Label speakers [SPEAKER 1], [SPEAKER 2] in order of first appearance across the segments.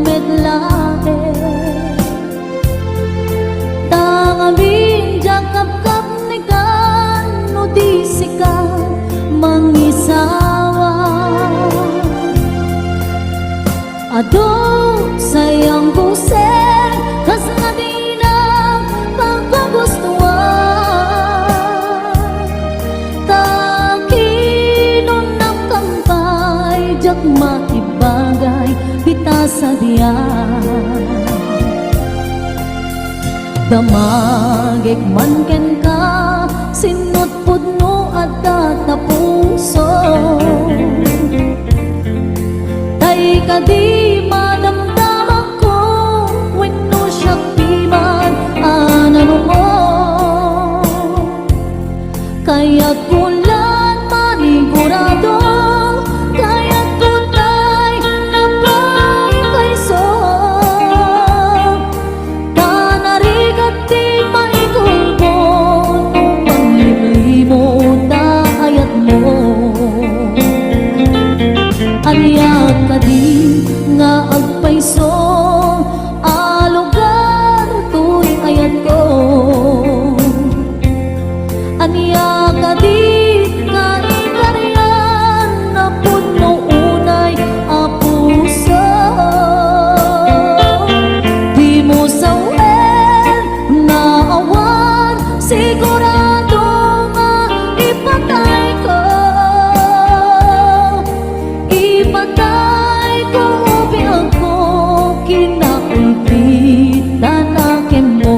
[SPEAKER 1] nagmedlae. Tangamin jakap-kap ni kan no di sika mangisawa. Ado sayang ko sen kas na di na pagkagustuhan. Takinon ng kampay jak makibagay kita sa diyan. Damagik man ken ka sinot pudno at tatapuso. Tay ka di madamdaman ko wenno siya piman anano mo. Kaya't kulan manigurado kaya't tunay na pagkaiso. Tanarigat di maikulbo nung panglilimo dayat mo. Aliyak ka di nga agpaiso alugar tuy ayat ko. Aniyak ka di nga ikaryan na puno unay apuso. Di mo sawen na awan sigurado nga ipatay ko. Ipatay ko biang ko kinakulpit tanakin mo.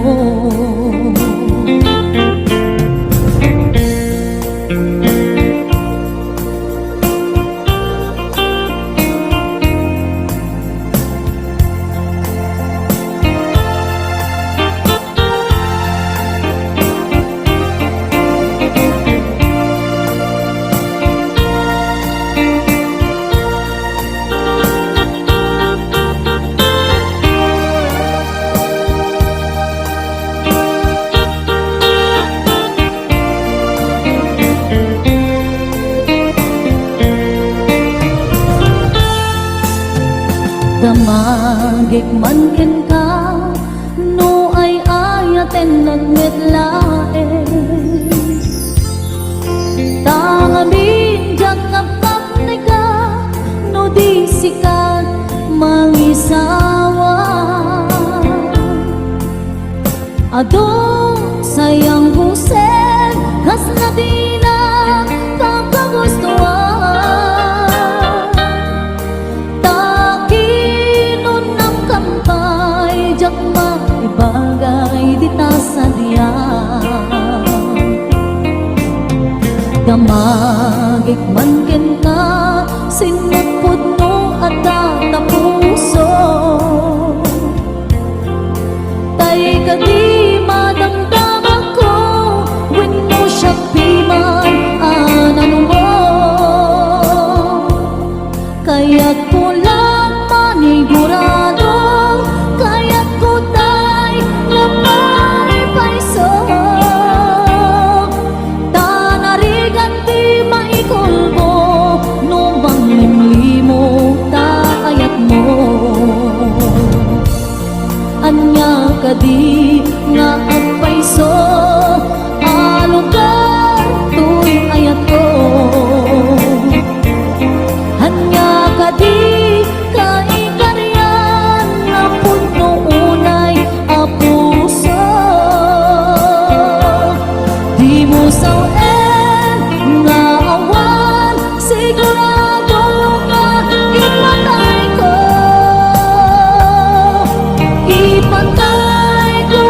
[SPEAKER 1] Damagik man ken ka no ay ayaten nagmedlae. Tangamin jakap-kap ni ka no di sikat mangisawa. Ado sayang busen kas na di na pagkagustuhan. Jak maibagay dita sa diyan. Damagik man ken ka sinot pudno at tatapuso. Tay ka di madamdaman ko wenno siya piman anano mo. Kaya't kulang manigurado kaya't kutay na maipaiso. Tanarigan di maikulbo no manglimlimo tayat mo. Anya ka di nga agpaiso alugar tuy ayat ko. Anya ka di kaikaryan na puno unay apuso. Di mo sawen nga awan sigurado nga ipatay ko. Ipatay ko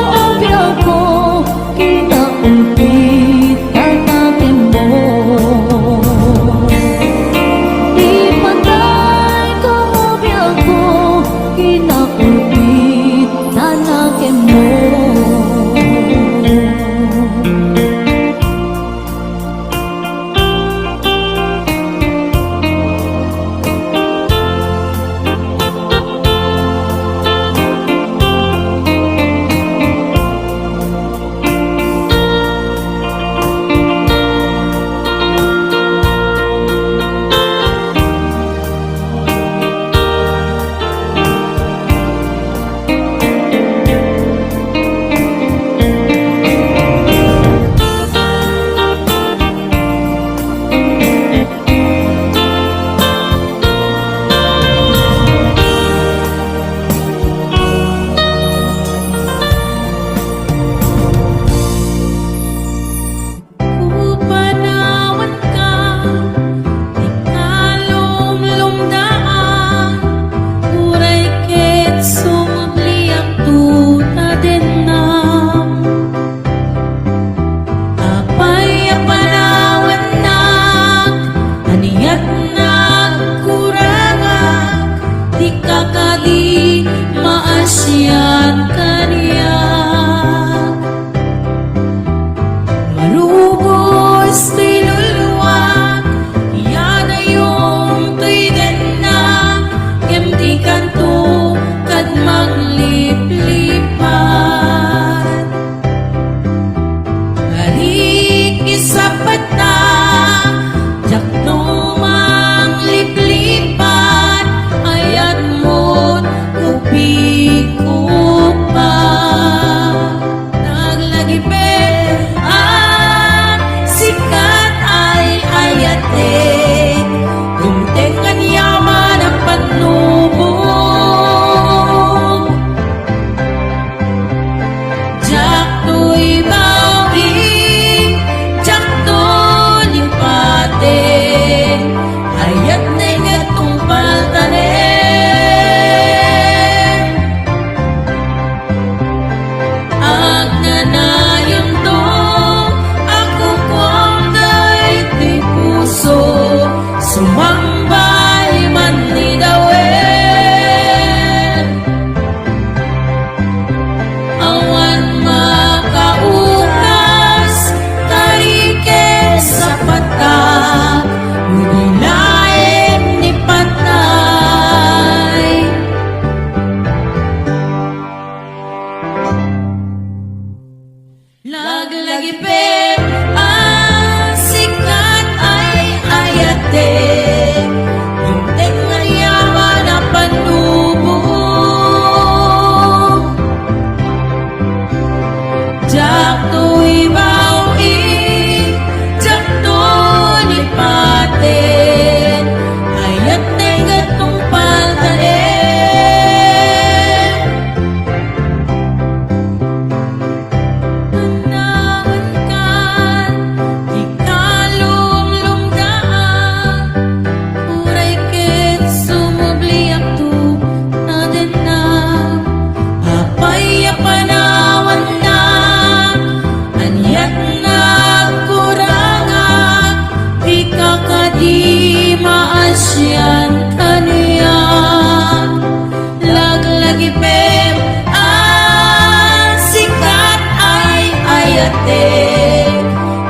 [SPEAKER 2] ipem ang sikat ay ayate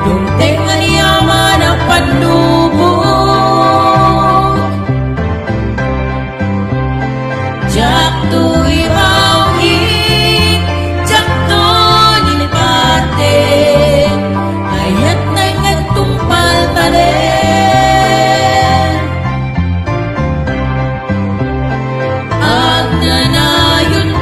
[SPEAKER 2] yung tenga niyaman ang panlubog jak tu iwawin jak tu nilipate ayat na nagtumpal talen ag nanayon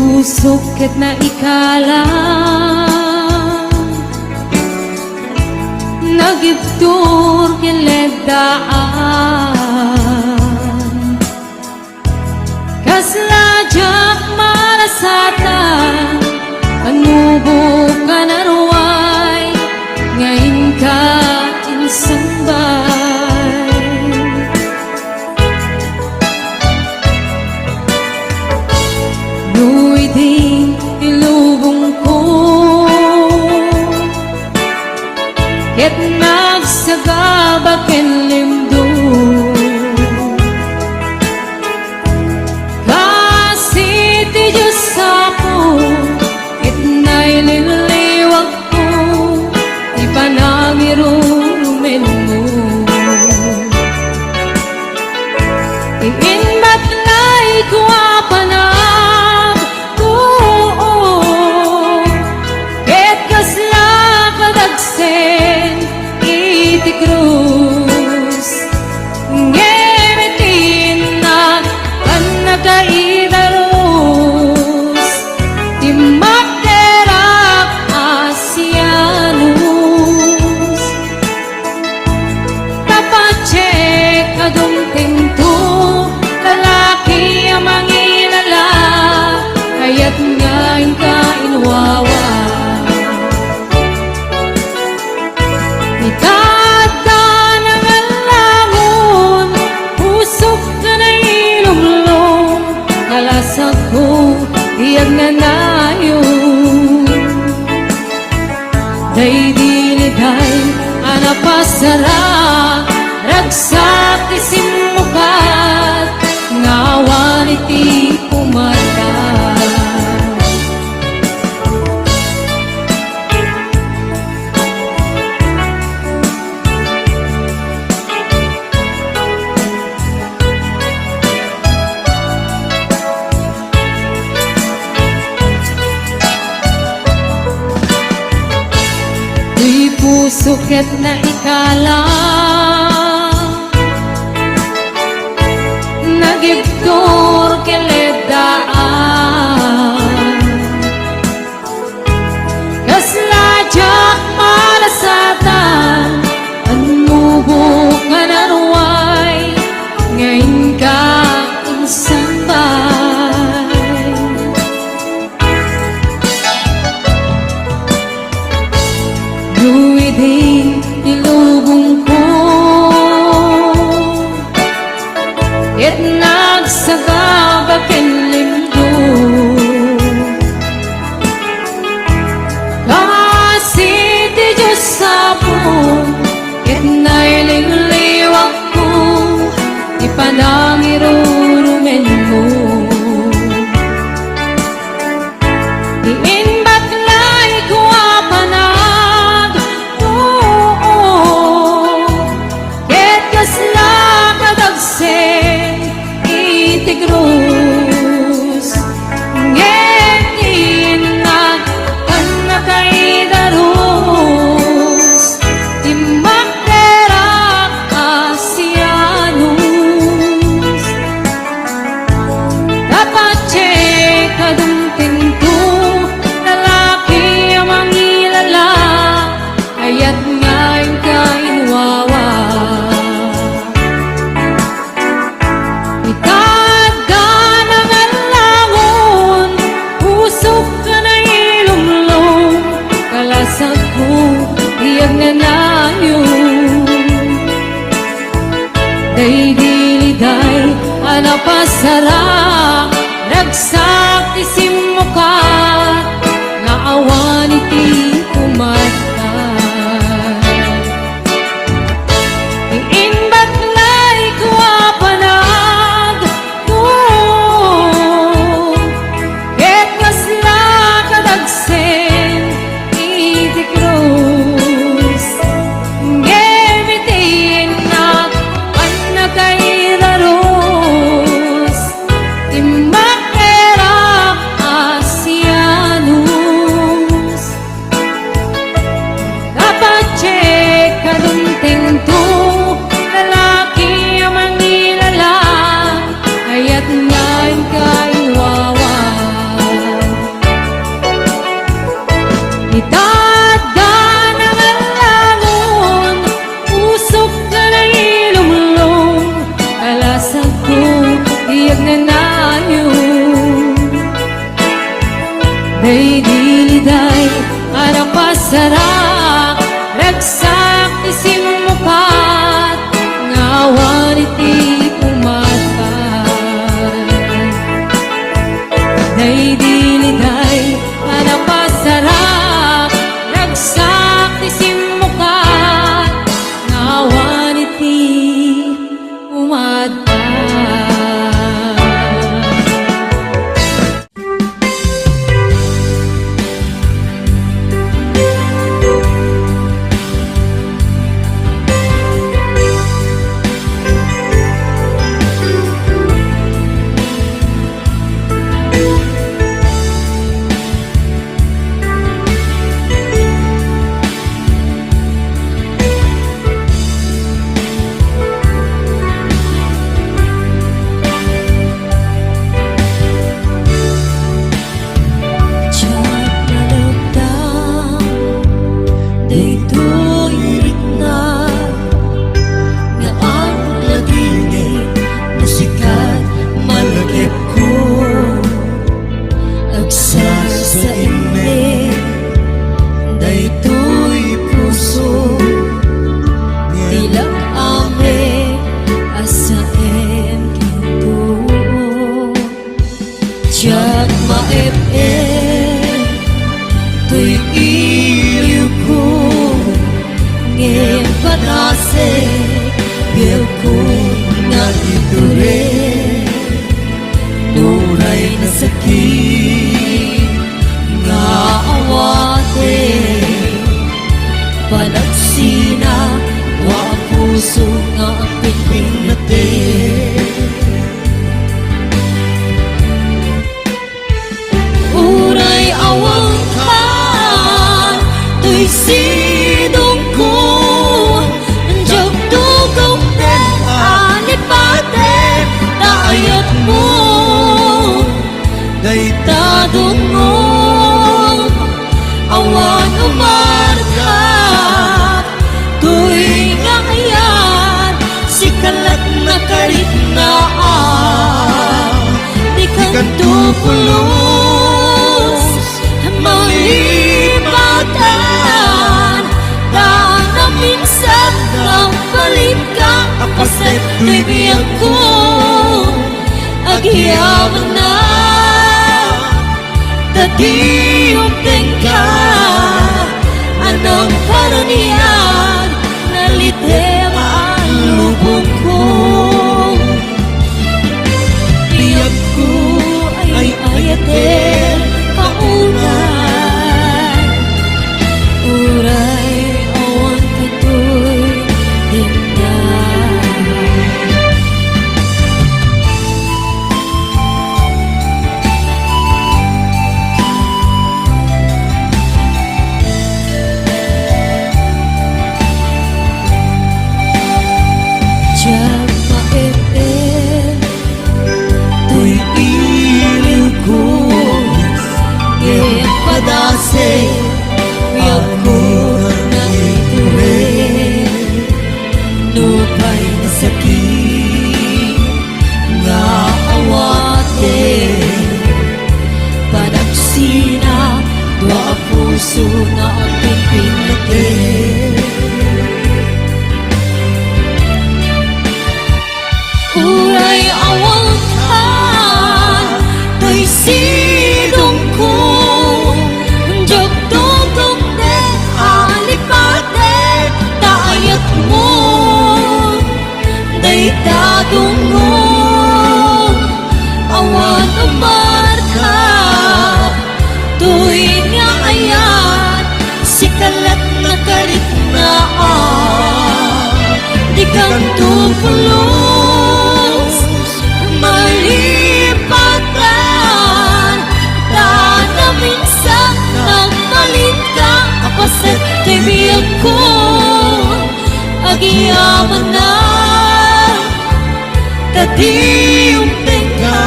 [SPEAKER 1] pusok ket na ikala nagibtur kiledaan kaslajak marasatan anubo ka naruay ngayon ka insambay nu'y di ilubong ko ket nagsagabak enlimdo kasi ti Diyos ako ket naililiwag ko di panangirumen mo iinbat lay ko apanag tuo ket kasla kadagsen iti krus ngemitin na kan nagaidarus ti magderak asianus tapacek adong tinto lalaki ang mangilala kaya't ngayon ka inwawa itata ng alangon pusok ka na ilumlong kalasag ko iyag na nayon day diliday anapasara ragsak ti simukat ngawan iti pumata di puso ket na ikala nagibtor kiledaan kaslajak malasatan anubo ka naruay ngayon ka insambay nu'y di ilubong ko ket nagsagabak enlimdo kasi ti Diyos ako ket naililiwag ko di panangirurumen mo iinbat lay ko apanag tuo ket kasla kadagsen iti krus ngetin na kan nakaidarus ti magderak asianus tapacek kadung tinto lalaki ang mangilala kaya't ngayon ka inwawa itadda ng alangon pusok ka na ilumlong kalasag ko iyag na nayon day diliday anapasara ragsak ti simukat naawan iti pumata iinbat lay ko apanag tuo ket kasla kadagsen iti krus ngemitin na kan nagaidarus ti magderak
[SPEAKER 2] Day diliday para pasarak ragsak isimmukat ngawan iti umatay. Day diliday para pasarak ragsak isimmukat ngawan iti umatay. Diyak maep-ep tuy iliw ko ngayon panase biyaw ko nga iture nuray na sakit nga awate panagsina wa puso nga pingping natin. Uray awang ka, tuy sidong ko, anjog tugong ten anipate, taayat mo, day tadong mo, awan umarka, tuy nga ayan, si kalat na karit na di kang tupulos. Malipatan daan na minsan ng palit ka kapaset tuy biyang ko agyaman na tadiyong tengka anong karaniyan nalitem ang lubong ko biyang ko ay ayaten kaunay. Uray awan katoy dinday. Diyak maep-ep tuy iliw ko ngayon padase biyaw ko na iture nupay na sakit nga awate panagsina dua puso na ang pingping natin. Uray awang ka tuy sidong ko anjog tugong ten alipate taayat mo day tadong mo awan umarka tuy nga ayan si kalat na karit na di kang tupulos malipatan daan na minsan nagpalit ka kapaset tuy biyag ko agyaman na tadiyong tengka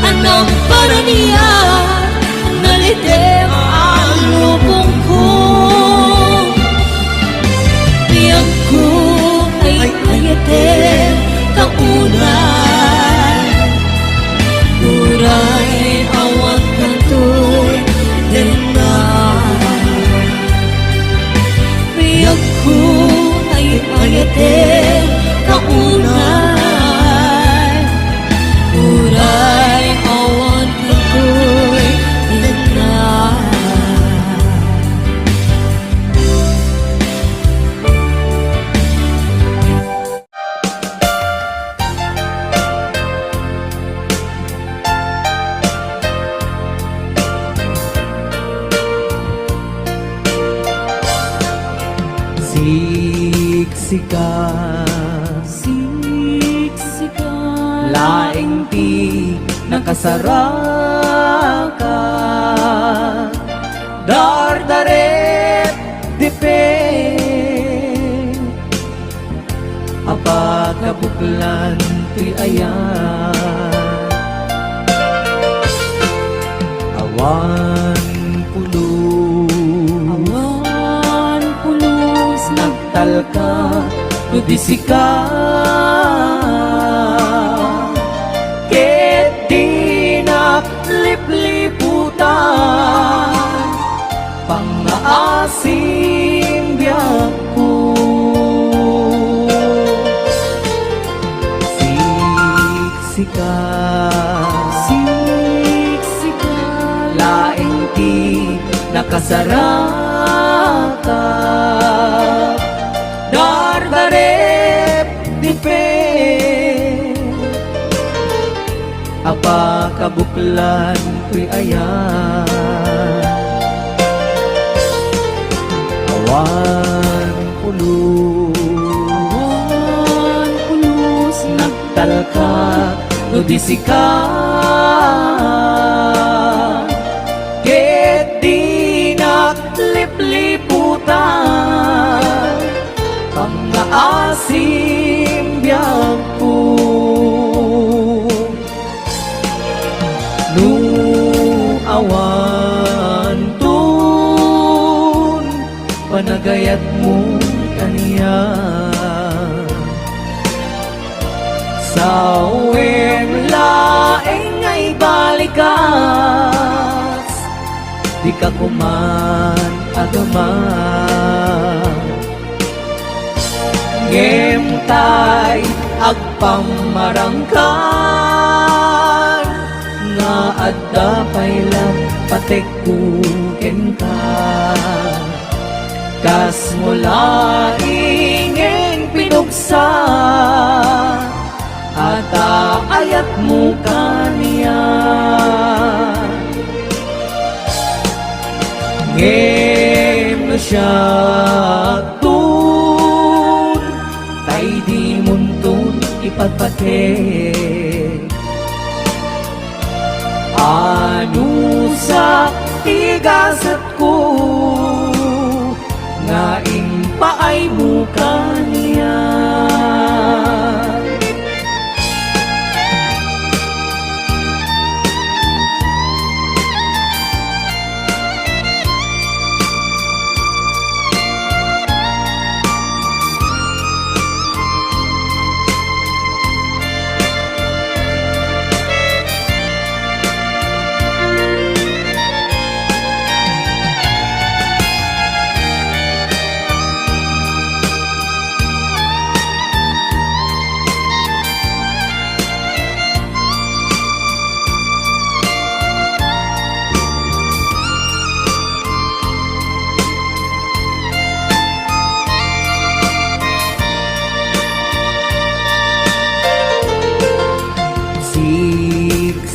[SPEAKER 2] anong karaniyan nalitem ang lubong ko biyag ko ay ayaten kaunay. Uray awan kanto
[SPEAKER 1] siksika,
[SPEAKER 2] laing ti nakasaraka, dardaret dipe, apakabuklan ti ayan, awan pulos nagtalka tudisika, ket di naglipliputan pangaasim biyak ko. Siksika, laing ti nakasaraka, dardarep dipe, apakabuklan ko'y ayan, awan pulos nagtalka tudisika, ket di naglipliputan pangaasim biyak ko. Nu awan tun panagayat mo kaniya, sa uwing laing ay balikas, di ka kuman agaman, ngemtay agpamarangkan, nga adda pailang patekuken ka, kas mula ingeng pinugsa, at ayat mo kaniya, ngem na siya tun, tay di muntun ipagpatek, ano sa tigasat ko, nga paay mo kaniya.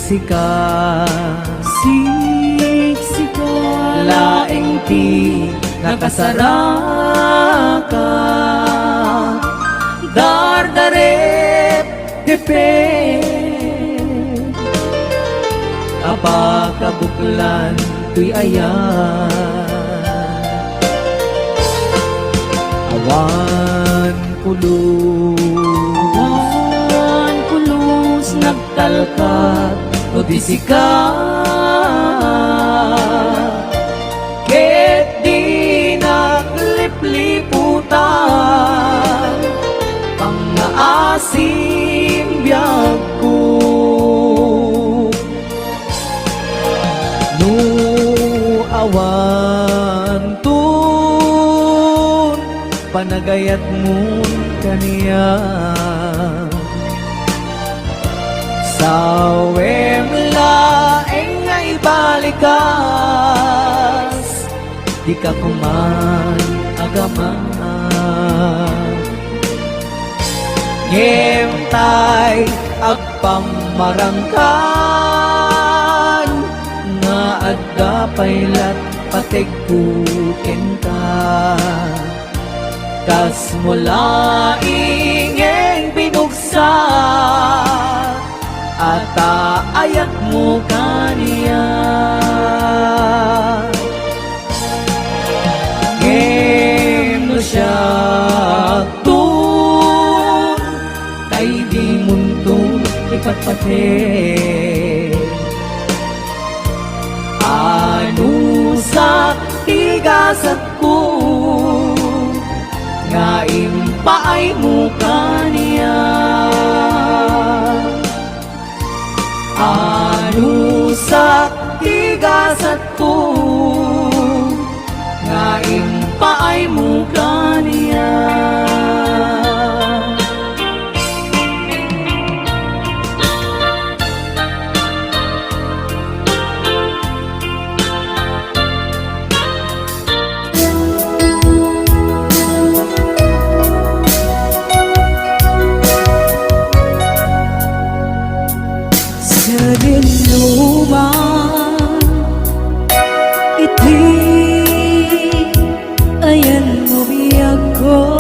[SPEAKER 2] Siksika, laing ti nakasaraka, dardarep dipe, apakabuklan tuy ayan, awan pulos nagtalkat tudisika, ket di naglipliputan pangaasim biyak ko. Nu awan tun panagayat mo kaniya, sawem laeng ay balikas, di ka kuman agaman, ngemtay agpamarangkan, nga adda paylat pategkuken ka,
[SPEAKER 3] kas mula ingeng binuksan at ayat mo kaniya. Ngem no siya tun kay di muntong ipatpate anu sa tigasat ko nga impaay mo kaniya. Anu sa tigasat ko nga impaay mo kaniya. Sa dinuman iti ayan mo biyag ko,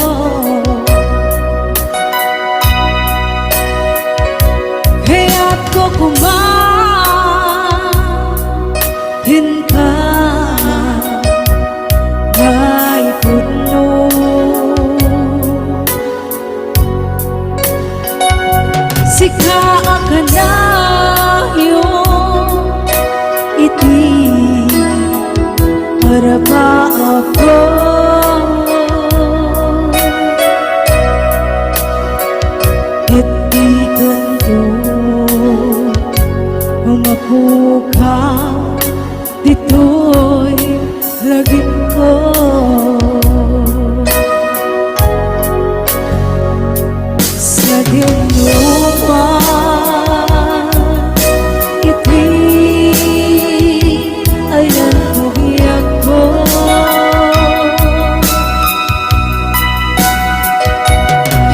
[SPEAKER 3] kaya't ko kumahin ka may puno. Sika ka na iti para pa ako iti kanto umapukaw dito'y laging ko. Sa dinuman iti ayan mo biyag ko,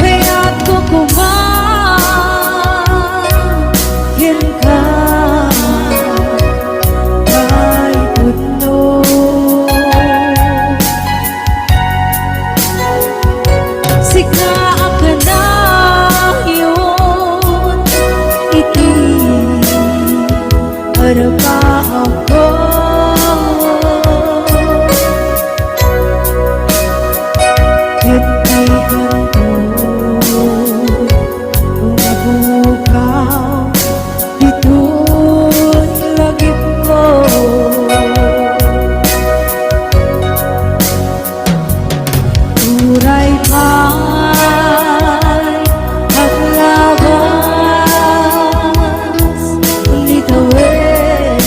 [SPEAKER 3] kaya't ko kumahin ka may puno. Sika ka na yun iti para pa ako iti kanto umabukaw dito'y langit ko. Turay pa'y paglabas litawin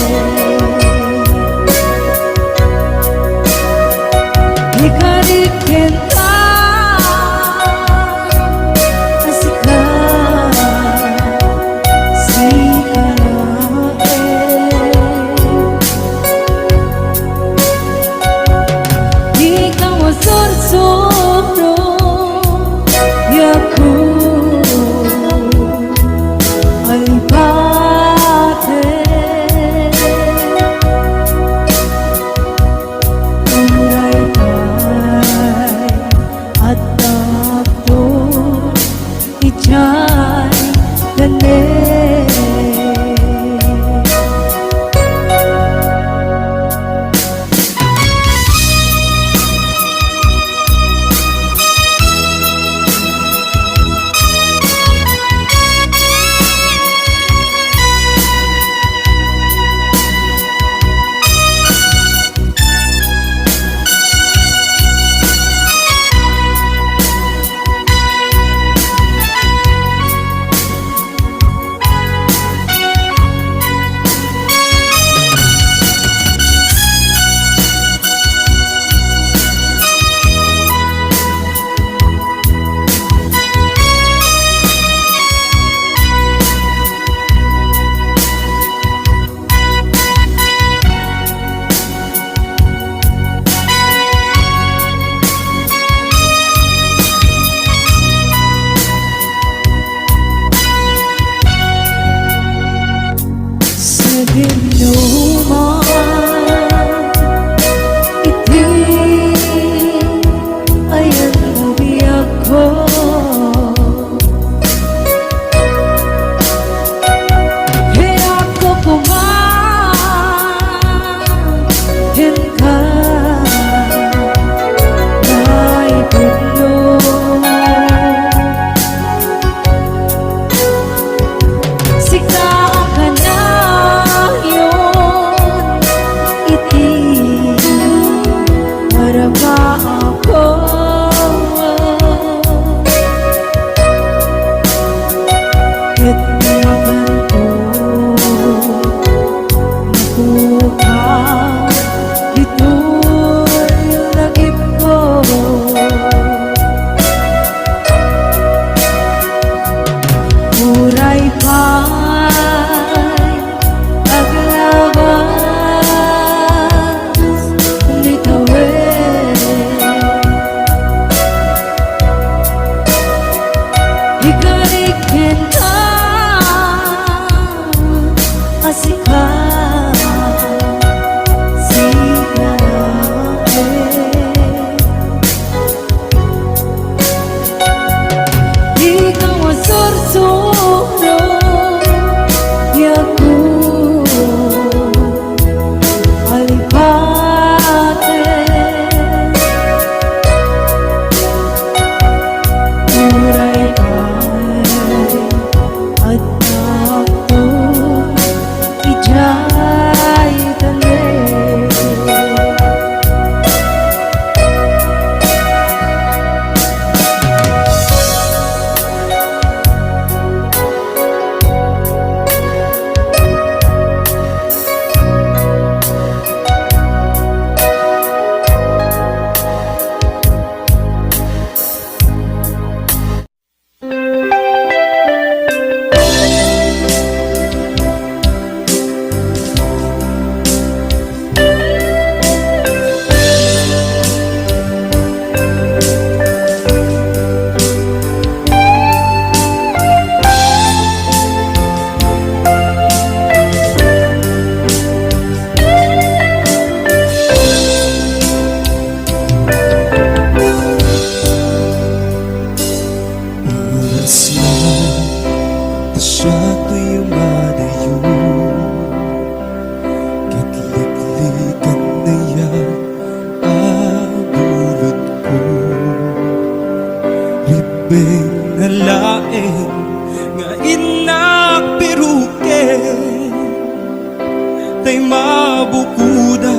[SPEAKER 4] mabukuda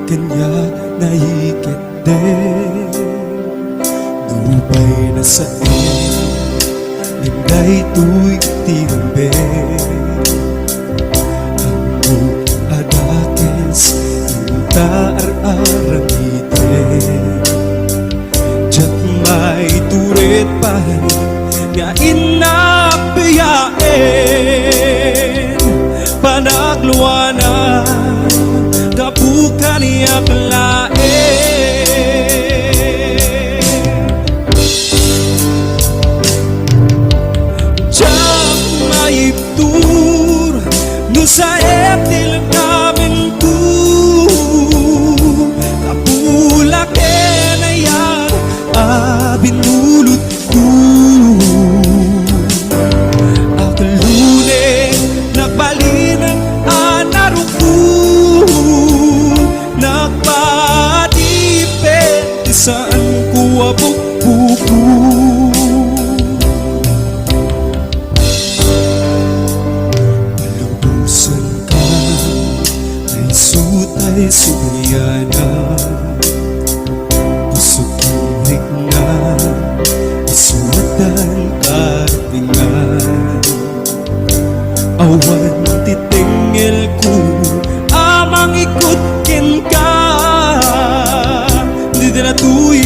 [SPEAKER 4] kanya nahikit din. Dubay na sa linday tuy timbe. Ang adakes inta ar-arangite. Diyak may turit pa nga inapiyain. Panagluwanan kabukan niya lain. Diyak may tur no sa etil namin tu. Kapulak na yan binulot ko. Akalune nagbalinang anaruko. Nagpadipet saan ko abok-buko. Palubusan ka ay sutay suyana. Pusukirik na isutan kartingan. Awan titingil ko amang ikutkin ka. Di na tuy